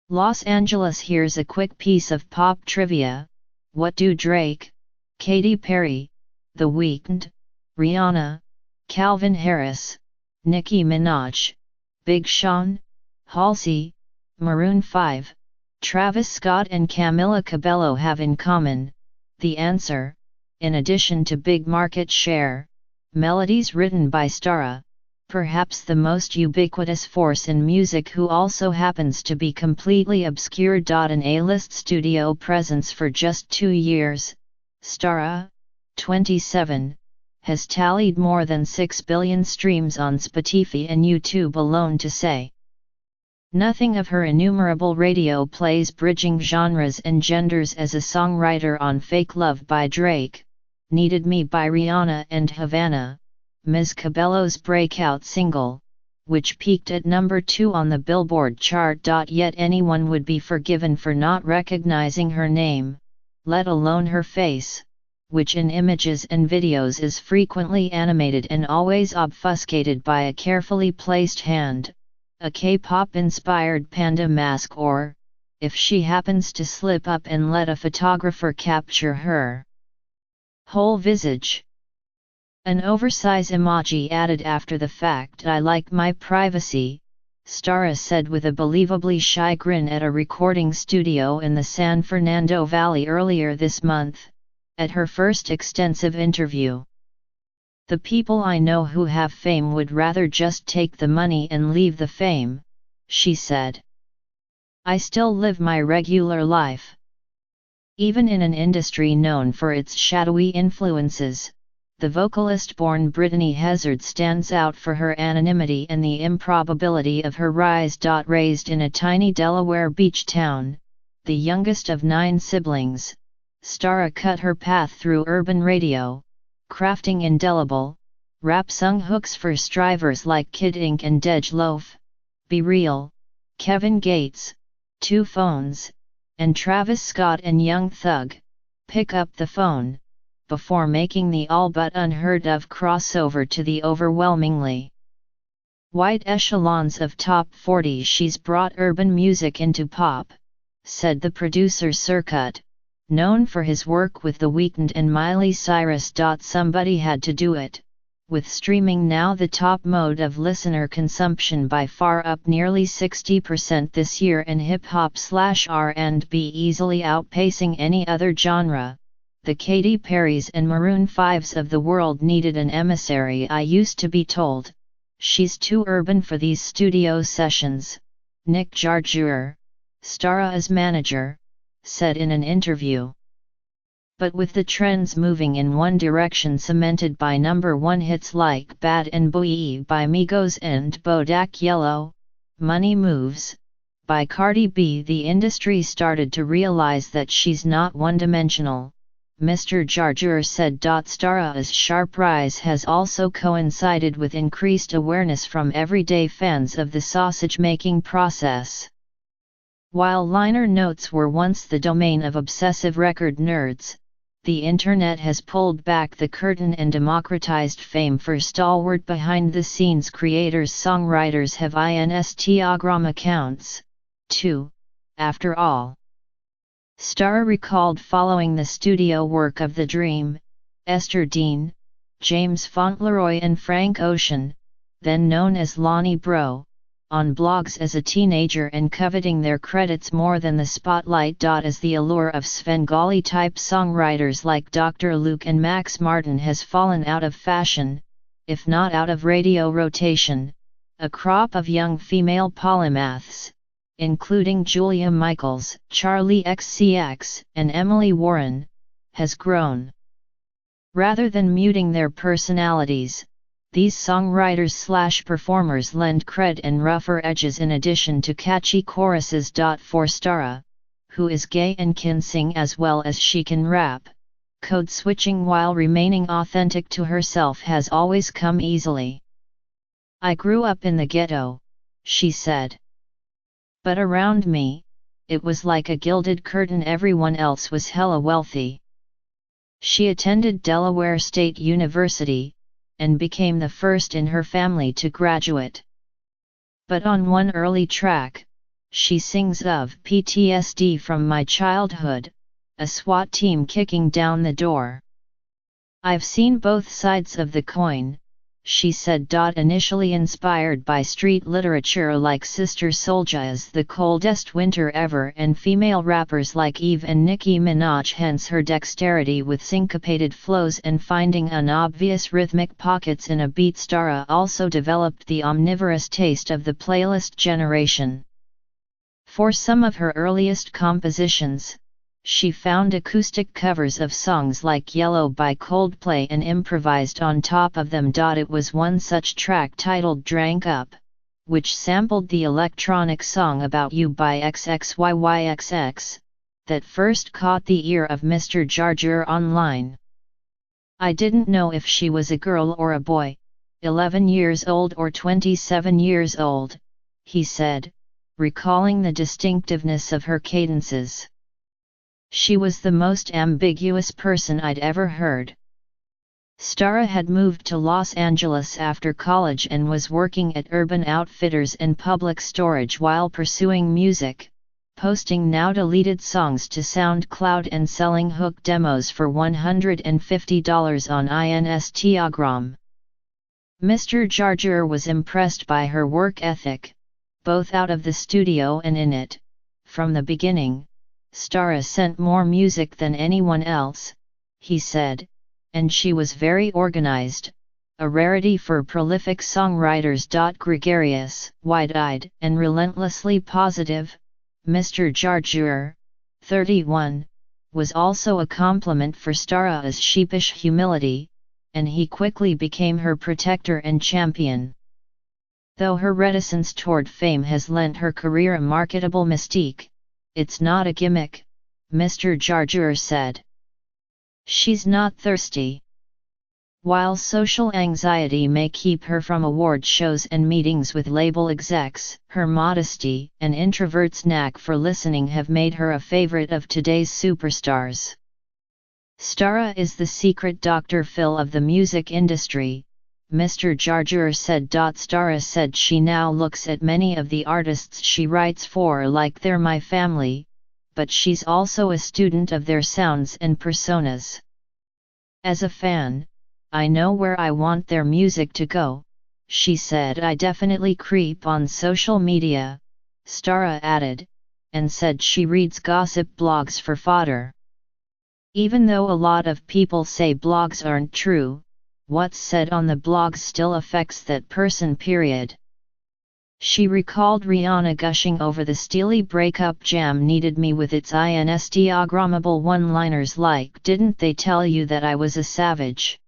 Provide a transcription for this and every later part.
Los Angeles. Here's a quick piece of pop trivia. What do Drake, Katy Perry, The Weeknd, Rihanna, Calvin Harris, Nicki Minaj, Big Sean, Halsey, Maroon 5, Travis Scott and Camila Cabello have in common? The answer: in addition to big market share, melodies written by Starrah, perhaps the most ubiquitous force in music, who also happens to be completely obscure. An A-list studio presence for just 2 years, Starrah, 27, has tallied more than 6 billion streams on Spotify and YouTube alone, to say nothing of her innumerable radio plays bridging genres and genders as a songwriter on Fake Love by Drake, Needed Me by Rihanna, and Havana, Ms. Cabello's breakout single, which peaked at number 2 on the Billboard chart. Yet anyone would be forgiven for not recognizing her name, let alone her face, which in images and videos is frequently animated and always obfuscated by a carefully placed hand, a K-pop inspired panda mask, or, if she happens to slip up, and let a photographer capture her whole visage, an oversize emoji added after the fact. I like my privacy, Starrah said with a believably shy grin at a recording studio in the San Fernando Valley earlier this month, at her first extensive interview. The people I know who have fame would rather just take the money and leave the fame, she said. I still live my regular life. Even in an industry known for its shadowy influences, the vocalist-born Brittany Hazard stands out for her anonymity and the improbability of her rise. Raised in a tiny Delaware beach town, the youngest of 9 siblings, Starrah cut her path through urban radio, crafting indelible, rap-sung hooks for strivers like Kid Ink and Dej Loaf, Be Real, Kevin Gates, Two Phones, and Travis Scott and Young Thug, Pick Up the Phone, before making the all-but unheard-of crossover to the overwhelmingly white echelons of top 40. She's brought urban music into pop, said the producer Circuit, known for his work with The Weeknd and Miley Cyrus. Somebody had to do it, with streaming now the top mode of listener consumption by far, up nearly 60% this year, and hip-hop/R&B easily outpacing any other genre. The Katy Perrys and Maroon 5s of the world needed an emissary. I used to be told, she's too urban for these studio sessions, Nick Jarger, Starrah's manager, said in an interview. But with the trends moving in one direction, cemented by #1 hits like Bad and Boy by Migos and Bodak Yellow, Money Moves by Cardi B, the industry started to realize that she's not one-dimensional, Mr. Jarger said. Starrah's sharp rise has also coincided with increased awareness from everyday fans of the sausage-making process. While liner notes were once the domain of obsessive record nerds, the internet has pulled back the curtain and democratized fame for stalwart behind-the-scenes creators. Songwriters have Instagram accounts, too, after all. Starrah recalled following the studio work of The Dream, Esther Dean, James Fauntleroy and Frank Ocean, then known as Lonnie Bro, on blogs as a teenager, and coveting their credits more than the spotlight. As the allure of Svengali-type songwriters like Dr. Luke and Max Martin has fallen out of fashion, if not out of radio rotation, a crop of young female polymaths, including Julia Michaels, Charlie XCX, and Emily Warren, has grown. Rather than muting their personalities, these songwriters/performers lend cred and rougher edges in addition to catchy choruses. For Starrah, who is gay and can sing as well as she can rap, code switching while remaining authentic to herself has always come easily. I grew up in the ghetto, she said. But around me, it was like a gilded curtain. Everyone else was hella wealthy. She attended Delaware State University, and became the first in her family to graduate. But on one early track, She sings of PTSD from my childhood, a SWAT team kicking down the door. I've seen both sides of the coin, she said. Initially inspired by street literature like Sister Souljah's The Coldest Winter Ever and female rappers like Eve and Nicki Minaj, hence her dexterity with syncopated flows and finding unobvious rhythmic pockets in a beat. Starrah also developed the omnivorous taste of the playlist generation. For some of her earliest compositions, she found acoustic covers of songs like Yellow by Coldplay and improvised on top of them. It was one such track titled Drank Up, which sampled the electronic song About You by XXYYXX, that first caught the ear of Mr. Jarjur online. I didn't know if she was a girl or a boy, 11 years old or 27 years old, he said, recalling the distinctiveness of her cadences. She was the most ambiguous person I'd ever heard. Starrah had moved to Los Angeles after college and was working at Urban Outfitters and Public Storage while pursuing music, posting now deleted songs to SoundCloud and selling hook demos for $150 on Instagram. Mr. Jarjur was impressed by her work ethic, both out of the studio and in it. From the beginning, Starrah sent more music than anyone else, he said, and she was very organized, a rarity for prolific songwriters. Gregarious, wide-eyed, and relentlessly positive, Mr. Jarjur, 31, was also a compliment for Starrah's sheepish humility, and he quickly became her protector and champion. Though her reticence toward fame has lent her career a marketable mystique, it's not a gimmick, Mr. Jarjur said. She's not thirsty. While social anxiety may keep her from award shows and meetings with label execs, her modesty and introvert's knack for listening have made her a favorite of today's superstars. Starrah is the secret Dr. Phil of the music industry, Mr. Jarjur said. Starrah said she now looks at many of the artists she writes for like they're my family, but she's also a student of their sounds and personas. As a fan, I know where I want their music to go, she said. I definitely creep on social media, Starrah added, and said she reads gossip blogs for fodder. Even though a lot of people say blogs aren't true, what's said on the blogs still affects that person. She recalled Rihanna gushing over the steely breakup jam Needed Me with its Instagrammable one-liners like "Didn't they tell you that I was a savage?",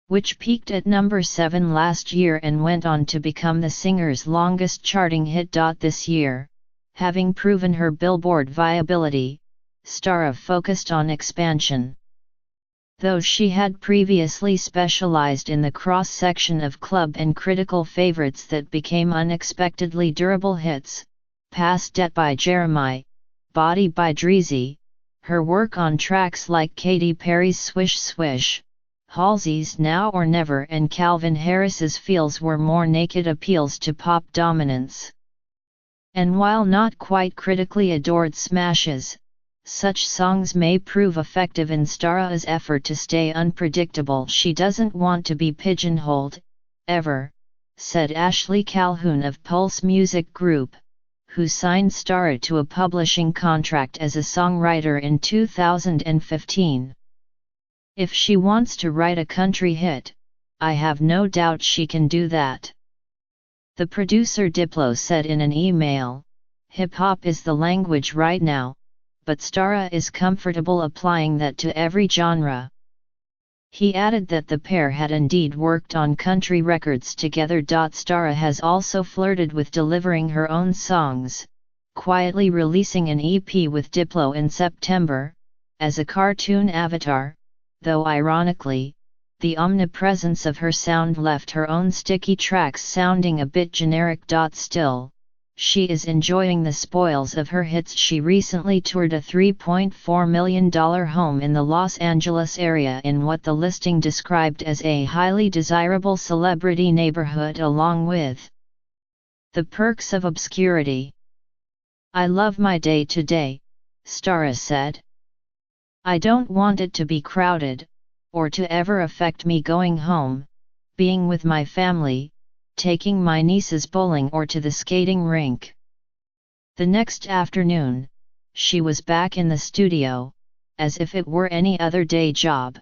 which peaked at number 7 last year and went on to become the singer's longest charting hit. This year, having proven her Billboard viability, Starrah focused on expansion. Though she had previously specialized in the cross-section of club and critical favorites that became unexpectedly durable hits, Past Debt by Jeremiah, Body by Dreezy, her work on tracks like Katy Perry's Swish Swish, Halsey's Now or Never and Calvin Harris's Feels were more naked appeals to pop dominance. And while not quite critically adored smashes, such songs may prove effective in Starrah's effort to stay unpredictable. She doesn't want to be pigeonholed, ever, said Ashley Calhoun of Pulse Music Group, who signed Starrah to a publishing contract as a songwriter in 2015. If she wants to write a country hit, I have no doubt she can do that. The producer Diplo said in an email, "Hip-hop is the language right now, but Starrah is comfortable applying that to every genre." He added that the pair had indeed worked on country records together. Starrah has also flirted with delivering her own songs, quietly releasing an EP with Diplo in September, as a cartoon avatar, though ironically, the omnipresence of her sound left her own sticky tracks sounding a bit generic. Still, she is enjoying the spoils of her hits. She recently toured a $3.4 million home in the Los Angeles area in what the listing described as a highly desirable celebrity neighborhood along with the perks of obscurity. I love my day today, Starrah said. I don't want it to be crowded, or to ever affect me going home, being with my family, taking my nieces bowling or to the skating rink. The next afternoon, she was back in the studio, as if it were any other day job.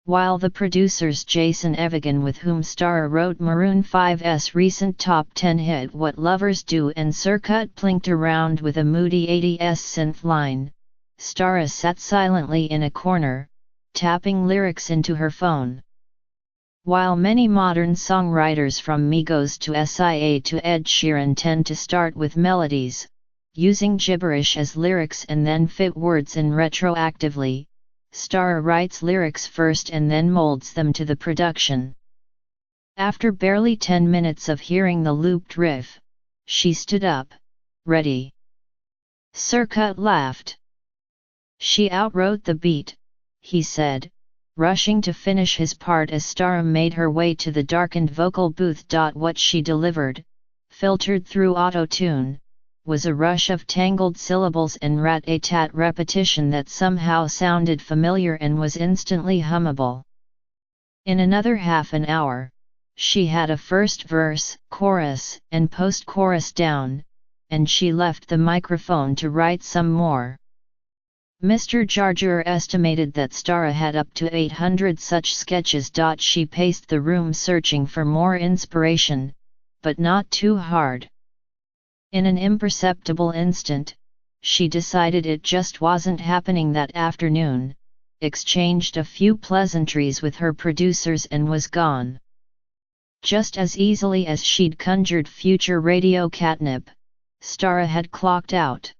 While the producers Jason Evigan, with whom Starrah wrote Maroon 5's recent top 10 hit What Lovers Do, and Circut plinked around with a moody 80s synth line, Starrah sat silently in a corner, tapping lyrics into her phone. While many modern songwriters from Migos to SIA to Ed Sheeran tend to start with melodies, using gibberish as lyrics and then fit words in retroactively, Starrah writes lyrics first and then molds them to the production. After barely 10 minutes of hearing the looped riff, she stood up, ready. Circut laughed. She outwrote the beat, he said, rushing to finish his part as Starrah made her way to the darkened vocal booth. What she delivered, filtered through auto-tune, was a rush of tangled syllables and rat-a-tat repetition that somehow sounded familiar and was instantly hummable. In another half an hour, she had a first verse, chorus, and post-chorus down, and she left the microphone to write some more. Mr. Jarger estimated that Starrah had up to 800 such sketches. She paced the room searching for more inspiration, but not too hard. In an imperceptible instant, she decided it just wasn't happening that afternoon, exchanged a few pleasantries with her producers and was gone. Just as easily as she'd conjured future radio catnip, Starrah had clocked out.